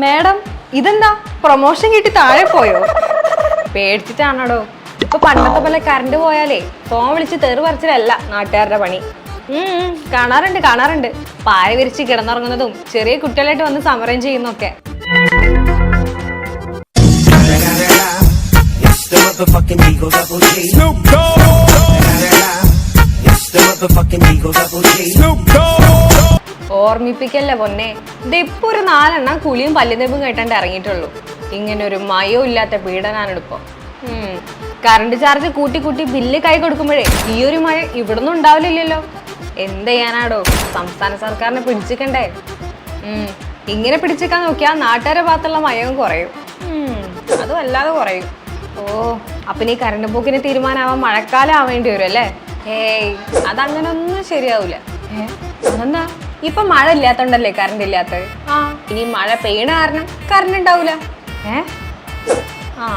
Madam ഇതെന്താ promotion കിട്ടി താഴെ പോയോ? പേടിച്ചിട്ടാണോടോ? ഇപ്പൊ പണ്ടത്തെ പോലെ കറണ്ട് പോയാലേ ഫോൺ വിളിച്ച് തെറി പറിച്ചിലല്ല നാട്ടുകാരുടെ പണി. കാണാറുണ്ട് പായ വിരിച്ച് കിടന്നുറങ്ങുന്നതും ചെറിയ കുട്ടികളായിട്ട് വന്ന് സമരം ചെയ്യുന്നൊക്കെ. ഓർമ്മിപ്പിക്കല്ലേ പൊന്നെ, ഇതിപ്പോ ഒരു 4 എണ്ണം കുളിയും പല്ലുതെപ്പും കേട്ടാണ്ട് ഇറങ്ങിയിട്ടുള്ളൂ. ഇങ്ങനെ ഒരു മയവും ഇല്ലാത്ത പീഡനാണെടുപ്പം. കറണ്ട് ചാർജ് കൂട്ടി ബില്ല് കൈ കൊടുക്കുമ്പോഴേ ഈ ഒരു മഴ ഇവിടൊന്നും ഉണ്ടാവില്ലല്ലോ. എന്ത് ചെയ്യാനാടോ, സംസ്ഥാന സർക്കാരിനെ പിടിച്ചിക്കണ്ടേ. ഇങ്ങനെ പിടിച്ചിക്കാൻ നോക്കിയാൽ നാട്ടുകാരുടെ ഭാഗത്തുള്ള മയവും കുറയും. അതും അല്ലാതെ കുറയും. ഓ അപ്പൊ നീ കറണ്ട് പോക്കിന് തീരുമാനമാവാൻ മഴക്കാലം ആവേണ്ടി വരും അല്ലേ? ഏയ് അതങ്ങനെ ഒന്നും ശരിയാവൂല. അതെന്താ? ഇപ്പൊ മഴ ഇല്ലാത്തോണ്ടല്ലേ കറണ്ട് ഇല്ലാത്തത്. ഇനി മഴ പെയ്യണ കാരണം കറണ്ട് ഉണ്ടാവൂല. ആ